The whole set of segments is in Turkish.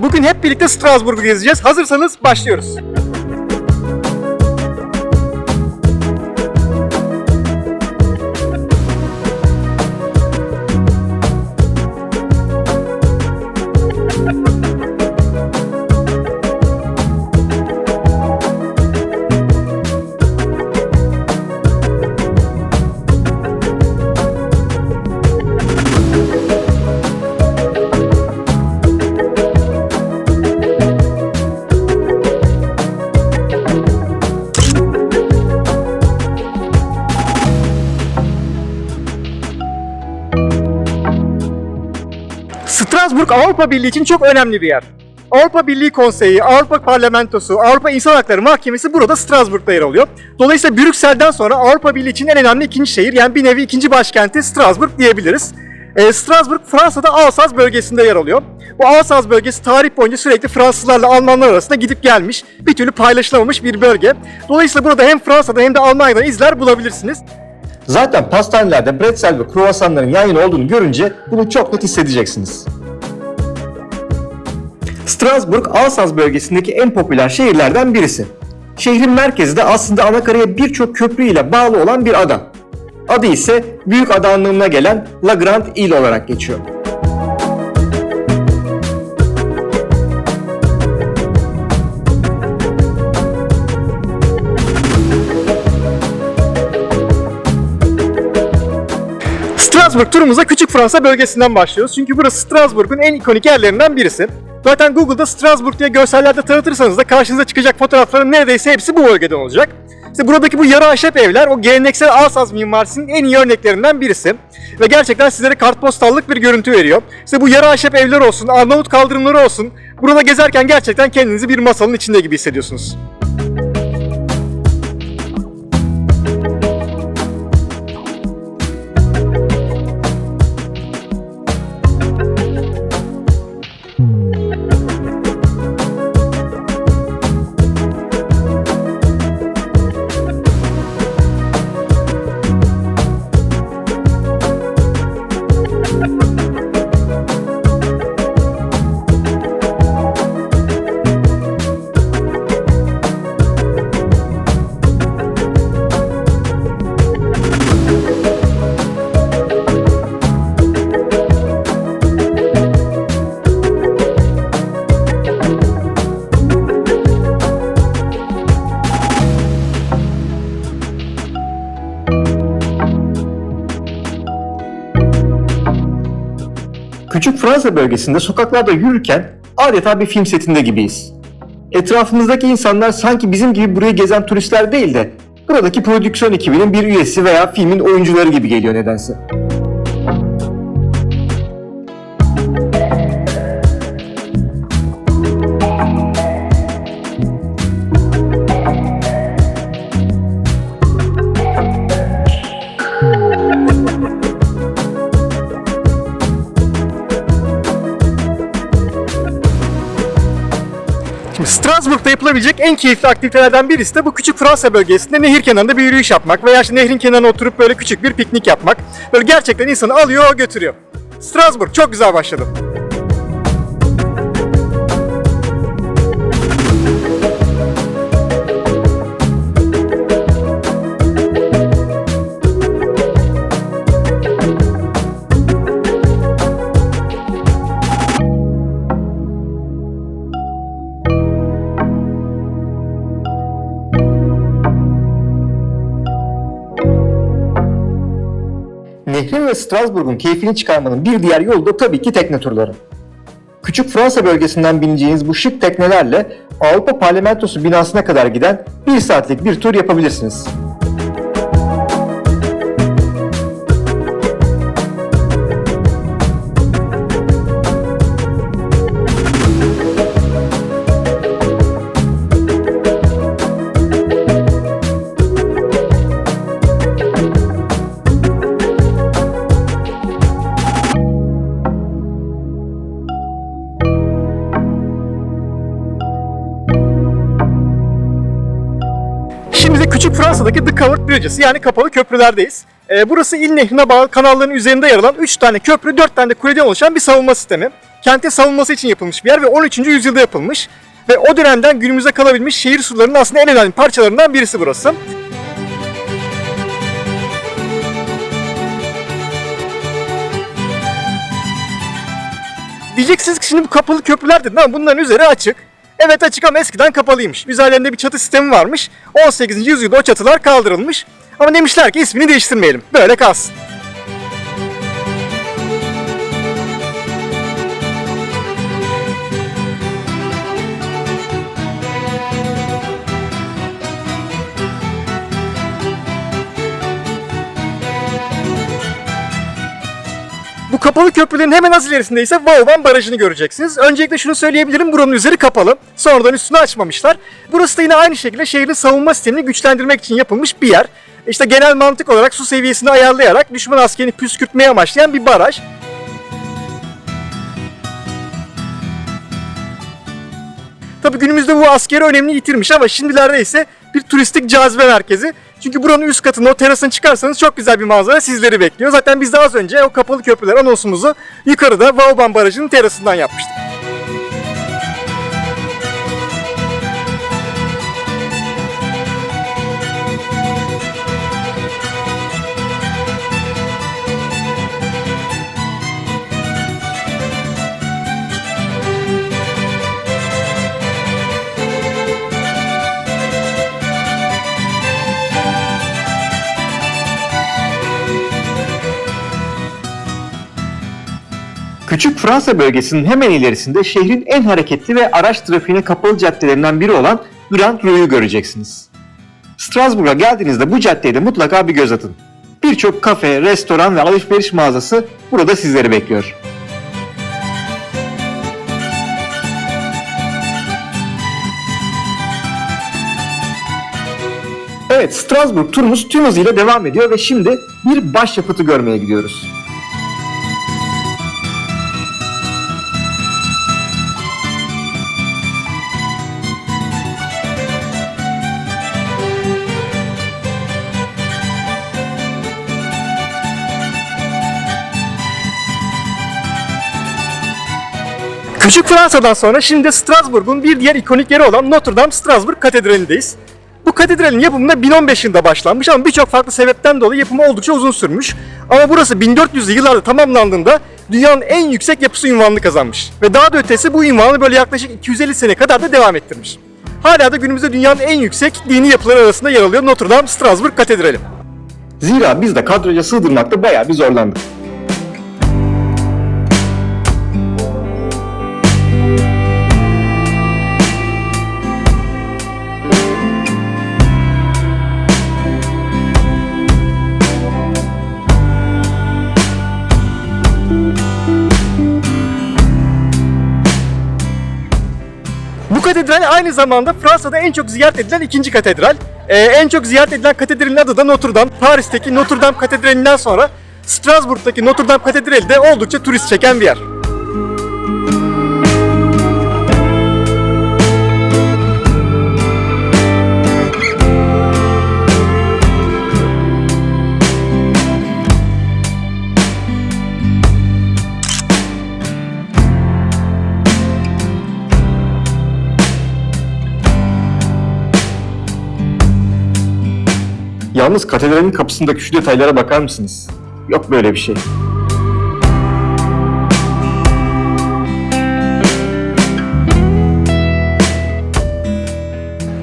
Bugün hep birlikte Strasbourg'u gezeceğiz. Hazırsanız başlıyoruz. Strasbourg Avrupa Birliği için çok önemli bir yer. Avrupa Birliği Konseyi, Avrupa Parlamentosu, Avrupa İnsan Hakları Mahkemesi burada Strasbourg'da yer alıyor. Dolayısıyla Brüksel'den sonra Avrupa Birliği için en önemli ikinci şehir, yani bir nevi ikinci başkenti Strasbourg diyebiliriz. Strasbourg Fransa'da Alsaz bölgesinde yer alıyor. Bu Alsaz bölgesi tarih boyunca sürekli Fransızlarla Almanlar arasında gidip gelmiş, bir türlü paylaşılamamış bir bölge. Dolayısıyla burada hem Fransa'da hem de Almanya'da izler bulabilirsiniz. Zaten pastanelerde bretzel ve kruvasanların yan yana olduğunu görünce bunu çok net hissedeceksiniz. Strasbourg, Alsaz bölgesindeki en popüler şehirlerden birisi. Şehrin merkezi de aslında anakaraya birçok köprü ile bağlı olan bir ada. Adı ise büyük ada anlamına gelen La Grande Ile olarak geçiyor. Strasbourg turumuza Küçük Fransa bölgesinden başlıyoruz. Çünkü burası Strasbourg'un en ikonik yerlerinden birisi. Zaten Google'da Strasbourg diye görsellerde tanıtırsanız da karşınıza çıkacak fotoğrafların neredeyse hepsi bu bölgeden olacak. İşte buradaki bu yarı ahşap evler o geleneksel Alsaz mimarisinin en iyi örneklerinden birisi. Ve gerçekten sizlere kartpostallık bir görüntü veriyor. İşte bu yarı ahşap evler olsun, Arnavut kaldırımları olsun. Burada gezerken gerçekten kendinizi bir masalın içinde gibi hissediyorsunuz. Küçük Fransa bölgesinde sokaklarda yürürken adeta bir film setinde gibiyiz. Etrafımızdaki insanlar sanki bizim gibi burayı gezen turistler değil de buradaki prodüksiyon ekibinin bir üyesi veya filmin oyuncuları gibi geliyor nedense. Strasbourg'da yapılabilecek en keyifli aktivitelerden birisi de bu Küçük Fransa bölgesinde nehir kenarında bir yürüyüş yapmak veya işte nehrin kenarına oturup böyle küçük bir piknik yapmak. Böyle gerçekten insanı alıyor, götürüyor. Strasbourg çok güzel başladı. Nehrin ve Strasbourg'un keyfini çıkarmanın bir diğer yolu da tabii ki tekne turları. Küçük Fransa bölgesinden bineceğiniz bu şık teknelerle Avrupa Parlamentosu binasına kadar giden 1 saatlik bir tur yapabilirsiniz. Küçük Fransa'daki The Covered Bridges, yani kapalı köprülerdeyiz. Burası İl Nehri'ne bağlı kanalların üzerinde yer alan 3 tane köprü, 4 tane de kuleden oluşan bir savunma sistemi. kentin savunması için yapılmış bir yer ve 13. yüzyılda yapılmış. Ve o dönemden günümüze kalabilmiş şehir surlarının aslında en önemli parçalarından birisi burası. Diyeceksiniz ki şimdi bu kapalı köprüler dedin ama bunların üzeri açık. Evet açık ama eskiden kapalıymış. Üzerlerinde bir çatı sistemi varmış. 18. yüzyılda o çatılar kaldırılmış. Ama demişler ki ismini değiştirmeyelim. Böyle kalsın. Bu kapalı köprülerin hemen az ilerisinde ise Vauban Barajı'nı göreceksiniz. Öncelikle şunu söyleyebilirim, buranın üzeri kapalı. Sonradan üstünü açmamışlar. Burası da yine aynı şekilde şehrin savunma sistemini güçlendirmek için yapılmış bir yer. İşte genel mantık olarak su seviyesini ayarlayarak düşman askerini püskürtmeye amaçlayan bir baraj. Tabii günümüzde bu askeri önemini yitirmiş ama şimdilerde ise bir turistik cazibe merkezi. Çünkü buranın üst katında o terasına çıkarsanız çok güzel bir manzara sizleri bekliyor. Zaten biz de az önce o kapalı köprüler anonsumuzu yukarıda Vauban Barajı'nın terasından yapmıştık. Küçük Fransa bölgesinin hemen ilerisinde şehrin en hareketli ve araç trafiğine kapalı caddelerinden biri olan Grand Rue'yu göreceksiniz. Strasbourg'a geldiğinizde bu caddeye de mutlaka bir göz atın. Birçok kafe, restoran ve alışveriş mağazası burada sizleri bekliyor. Evet, Strasbourg turumuz tüm hızıyla devam ediyor ve şimdi bir başyapıtı görmeye gidiyoruz. Küçük Fransa'dan sonra şimdi Strasbourg'un bir diğer ikonik yeri olan Notre Dame Strasbourg Katedrali'ndeyiz. Bu katedralin yapımında 1015 yılında başlanmış ama birçok farklı sebepten dolayı yapımı oldukça uzun sürmüş. Ama burası 1400'lü yıllarda tamamlandığında dünyanın en yüksek yapısı unvanını kazanmış. Ve daha da ötesi bu unvanı böyle yaklaşık 250 sene kadar da devam ettirmiş. Hala da günümüzde dünyanın en yüksek dini yapılar arasında yer alıyor Notre Dame Strasbourg Katedrali. Zira biz de kadraja sığdırmakta bayağı bir zorlandık. Bu katedral aynı zamanda Fransa'da en çok ziyaret edilen ikinci katedral. En çok ziyaret edilen katedralin adı da Notre Dame. Paris'teki Notre Dame Katedrali'nden sonra Strasbourg'daki Notre Dame Katedrali de oldukça turist çeken bir yer. Yalnız katedralin kapısındaki şu detaylara bakar mısınız? Yok böyle bir şey.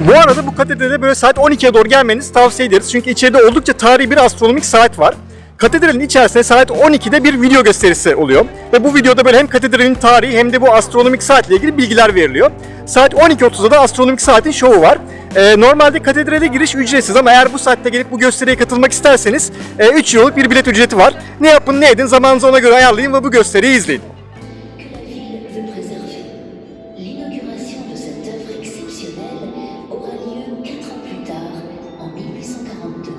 Bu arada bu katedrale böyle saat 12'ye doğru gelmenizi tavsiye ederiz. Çünkü içeride oldukça tarihi bir astronomik saat var. Katedralin içerisinde saat 12'de bir video gösterisi oluyor. Ve bu videoda böyle hem katedralin tarihi hem de bu astronomik saatle ilgili bilgiler veriliyor. Saat 12.30'da da astronomik saatin şovu var. Normalde katedrale giriş ücretsiz ama eğer bu saatte gelip bu gösteriye katılmak isterseniz 3 euroluk bir bilet ücreti var. Ne yapın ne edin zamanınızı ona göre ayarlayın ve bu gösteriyi izleyin. L'inauguration de cette œuvre exceptionnelle aura lieu 4 ans plus tard, en 1842.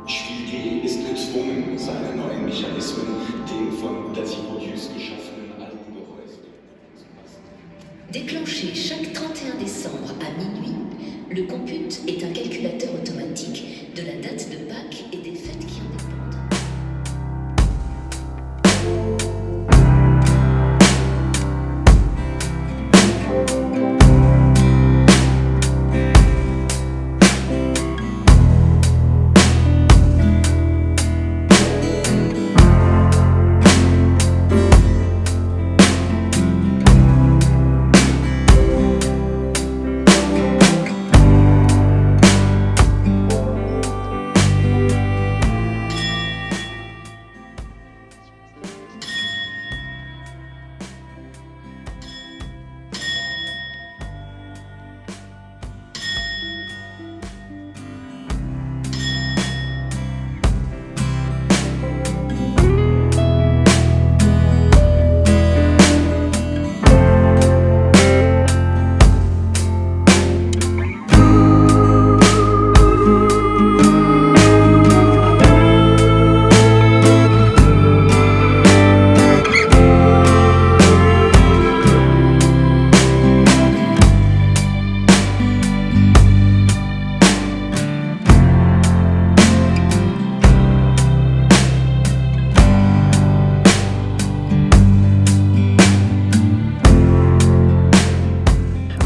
Stiegel ist gezwungen, seine neuen Mechanismen dem von Dasypodius geschaffenen alten Gehäuse zu lassen. Déclenché chaque 31 décembre à minuit, le compute est un calculateur automatique de la date de Pâques et des fêtes qui en dépendent.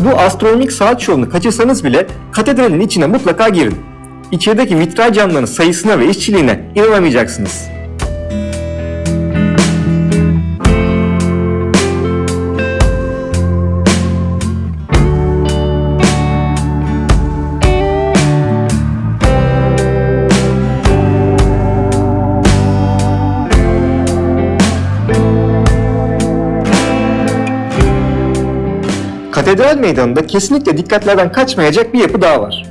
Bu astronomik saat şovunu kaçırsanız bile katedralin içine mutlaka girin. İçerideki vitray camların sayısına ve işçiliğine inanamayacaksınız. Katedral meydanında kesinlikle dikkatlerden kaçmayacak bir yapı daha var.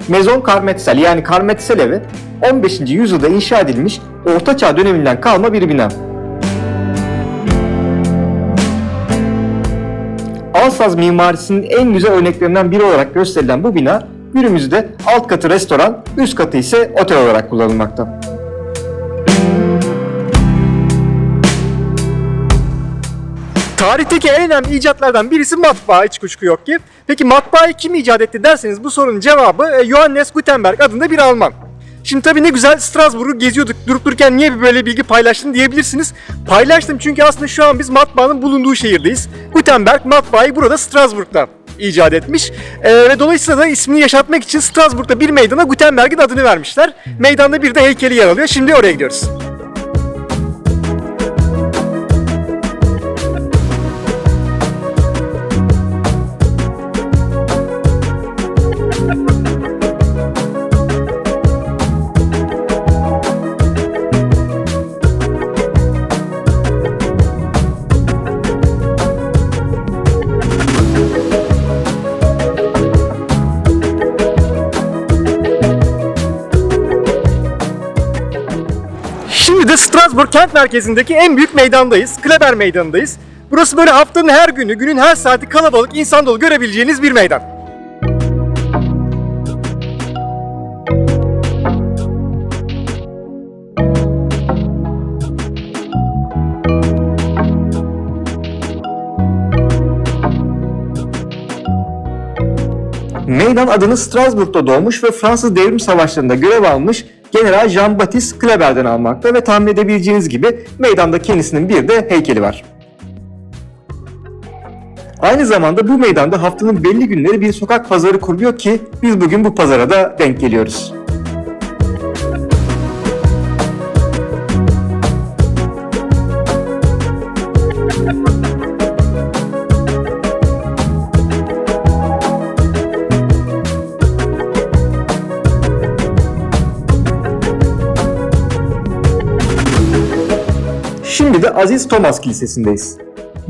Maison Carmetzel yani Carmetzel evi 15. yüzyılda inşa edilmiş Orta Çağ döneminden kalma bir bina. Alsaz mimarisinin en güzel örneklerinden biri olarak gösterilen bu bina günümüzde alt katı restoran, üst katı ise otel olarak kullanılmakta. Tarihteki en önemli icatlardan birisi matbaa, hiç kuşku yok ki. Peki matbaayı kim icat etti derseniz bu sorunun cevabı Johannes Gutenberg adında bir Alman. Şimdi tabii ne güzel Strasbourg'u geziyorduk, durup dururken niye böyle bilgi paylaştın diyebilirsiniz. Paylaştım çünkü aslında şu an biz matbaanın bulunduğu şehirdeyiz. Gutenberg matbaayı burada Strasbourg'da icat etmiş. Ve dolayısıyla da ismini yaşatmak için Strasbourg'da bir meydana Gutenberg'in adını vermişler. Meydanda bir de heykeli yer alıyor. Şimdi oraya gidiyoruz. Şimdi de Strasbourg kent merkezindeki en büyük meydandayız. Kleber Meydanı'ndayız. Burası böyle haftanın her günü, günün her saati kalabalık, insan dolu görebileceğiniz bir meydan. Meydan adını Strasbourg'da doğmuş ve Fransız Devrim Savaşları'nda görev almış General Jean-Baptiste Kleber'den almakta ve tahmin edebileceğiniz gibi meydanda kendisinin bir de heykeli var. Aynı zamanda bu meydanda haftanın belli günleri bir sokak pazarı kuruluyor ki biz bugün bu pazara da denk geliyoruz. Şimdi de Aziz Thomas Kilisesi'ndeyiz.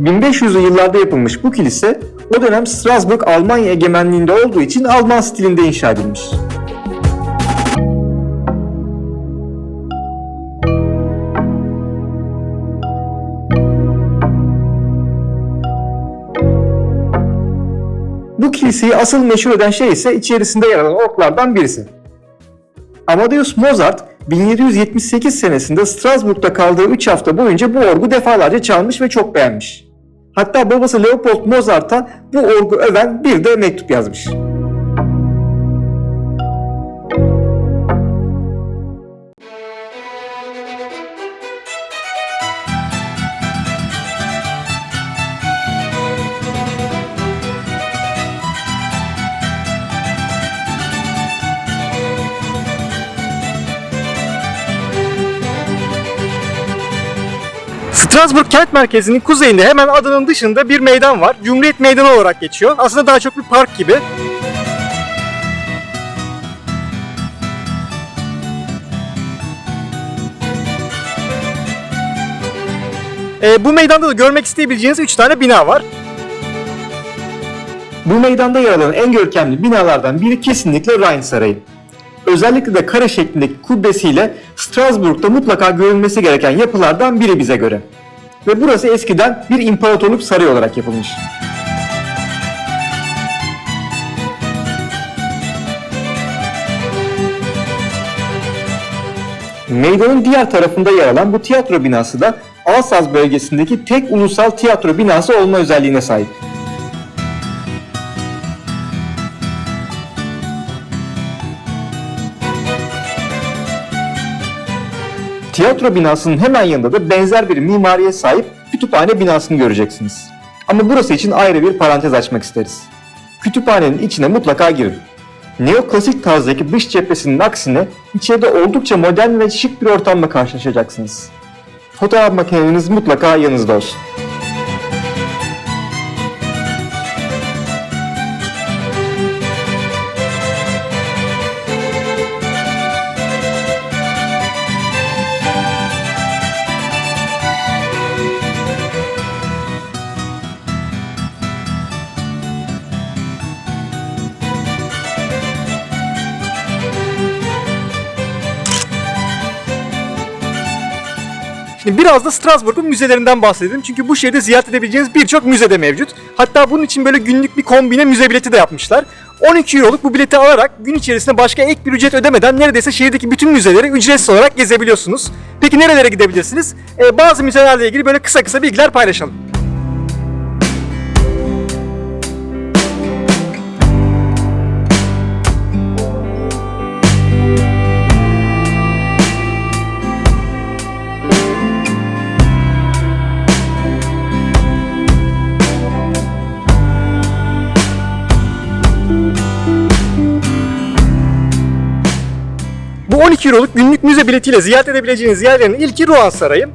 1500'lü yıllarda yapılmış bu kilise, o dönem Strasbourg Almanya egemenliğinde olduğu için Alman stilinde inşa edilmiş. Bu kiliseyi asıl meşhur eden şey ise içerisinde yer alan orklardan birisi. Amadeus Mozart 1778 senesinde Strasbourg'da kaldığı 3 hafta boyunca bu orgu defalarca çalmış ve çok beğenmiş. Hatta babası Leopold Mozart'a bu orgu öven bir de mektup yazmış. Strasbourg kent merkezinin kuzeyinde hemen adının dışında bir meydan var. Cumhuriyet Meydanı olarak geçiyor. Aslında daha çok bir park gibi. Bu meydanda da görmek isteyebileceğiniz 3 tane bina var. Bu meydanda yer alan en görkemli binalardan biri kesinlikle Rhein Sarayı. Özellikle de kare şeklindeki kubbesiyle Strasbourg'da mutlaka görülmesi gereken yapılardan biri bize göre. Ve burası eskiden bir imparatorluk sarayı olarak yapılmış. Meydanın diğer tarafında yer alan bu tiyatro binası da Alsaz bölgesindeki tek ulusal tiyatro binası olma özelliğine sahip. Tiyatro binasının hemen yanında da benzer bir mimariye sahip kütüphane binasını göreceksiniz. Ama burası için ayrı bir parantez açmak isteriz. kütüphanenin içine mutlaka girin. Neoklasik tarzdaki dış cephesinin aksine içeride oldukça modern ve şık bir ortamla karşılaşacaksınız. Fotoğraf makineniz mutlaka yanınızda olsun. Şimdi biraz da Strasbourg'un müzelerinden bahsedelim. Çünkü bu şehirde ziyaret edebileceğiniz birçok müze de mevcut. Hatta bunun için böyle günlük bir kombine müze bileti de yapmışlar. 12 euroluk bu bileti alarak gün içerisinde başka ek bir ücret ödemeden neredeyse şehirdeki bütün müzeleri ücretsiz olarak gezebiliyorsunuz. Peki nerelere gidebilirsiniz? Bazı müzelerle ilgili böyle kısa kısa bilgiler paylaşalım. Bu 12 euroluk günlük müze biletiyle ziyaret edebileceğiniz yerlerin ilki Rohan Sarayı.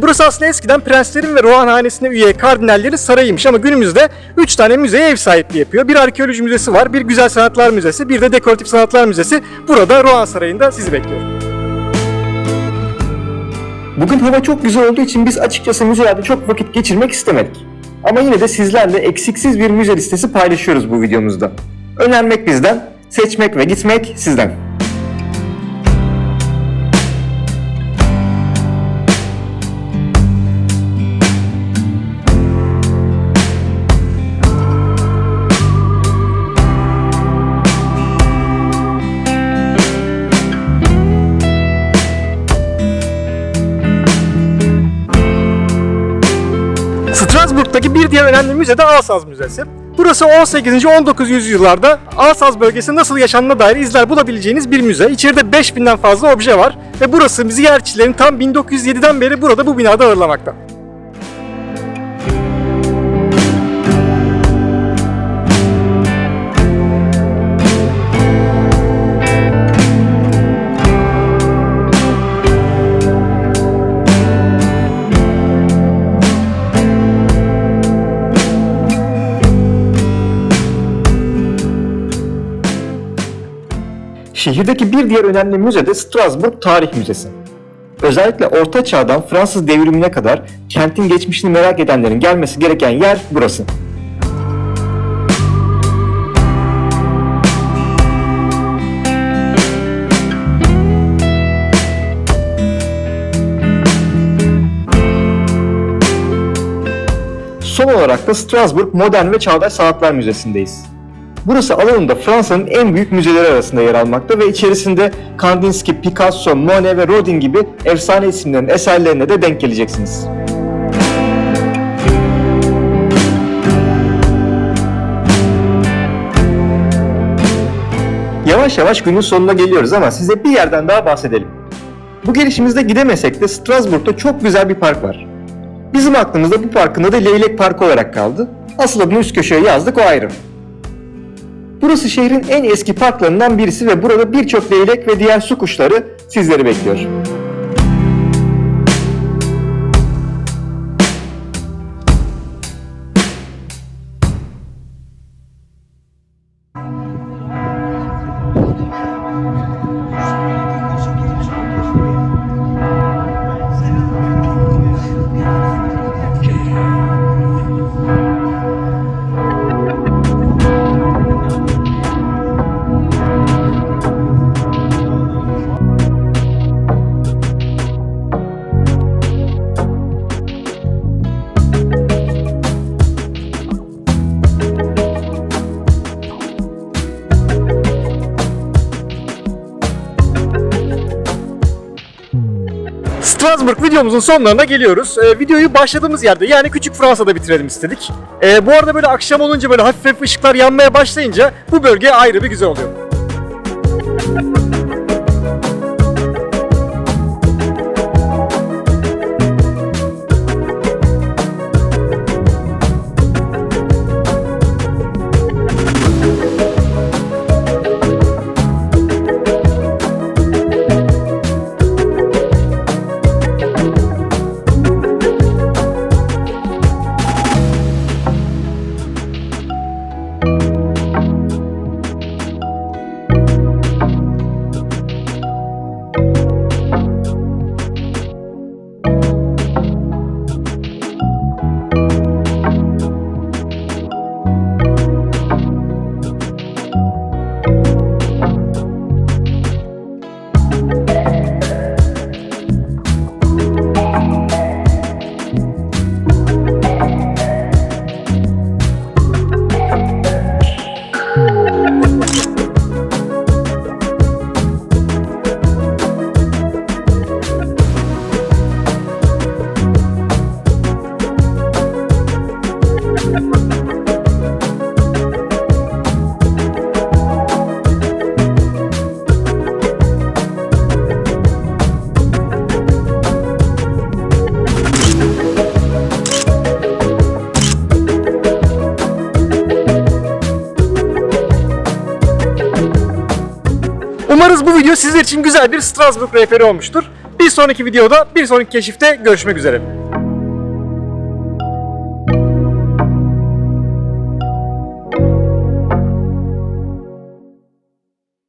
Burası aslında eskiden prenslerin ve Rohan hanesine üye kardinallerin sarayıymış ama günümüzde 3 tane müzeye ev sahipliği yapıyor. Bir arkeoloji müzesi var, bir güzel sanatlar müzesi, bir de dekoratif sanatlar müzesi. Burada Rohan Sarayı'nda sizi bekliyor. Bugün hava çok güzel olduğu için biz açıkçası müzelerde çok vakit geçirmek istemedik. Ama yine de sizlerle eksiksiz bir müze listesi paylaşıyoruz bu videomuzda. Önermek bizden, seçmek ve gitmek sizden. Strasbourg'daki bir diğer önemli müze de Alsaz Müzesi. Burası 18. 19. yüzyıllarda Alsaz bölgesinde nasıl yaşandığına dair izler bulabileceğiniz bir müze. İçeride 5000'den fazla obje var ve burası ziyaretçilerin tam 1907'den beri burada bu binada ağırlamakta. Şehirdeki bir diğer önemli müze de Strasbourg Tarih Müzesi. Özellikle Orta Çağ'dan Fransız devrimine kadar kentin geçmişini merak edenlerin gelmesi gereken yer burası. Son olarak da Strasbourg Modern ve Çağdaş Sanatlar Müzesi'ndeyiz. Burası alanında Fransa'nın en büyük müzeleri arasında yer almakta ve içerisinde Kandinsky, Picasso, Monet ve Rodin gibi efsane isimlerin eserlerine de denk geleceksiniz. Yavaş yavaş günün sonuna geliyoruz ama size bir yerden daha bahsedelim. Bu gelişimizde gidemesek de Strasbourg'da çok güzel bir park var. Bizim aklımızda bu parkın adı Leylek Parkı olarak kaldı. Asıl adını üst köşeye yazdık, o ayrı. Burası şehrin en eski parklarından birisi ve burada birçok leylek ve diğer su kuşları sizleri bekliyor. Strasbourg videomuzun sonlarına geliyoruz. Videoyu başladığımız yerde yani Küçük Fransa'da bitirelim istedik. Bu arada böyle akşam olunca böyle hafif hafif ışıklar yanmaya başlayınca bu bölge ayrı bir güzel oluyor. Umarız bu video sizler için güzel bir Strasbourg rehberi olmuştur. Bir sonraki videoda, bir sonraki keşifte görüşmek üzere.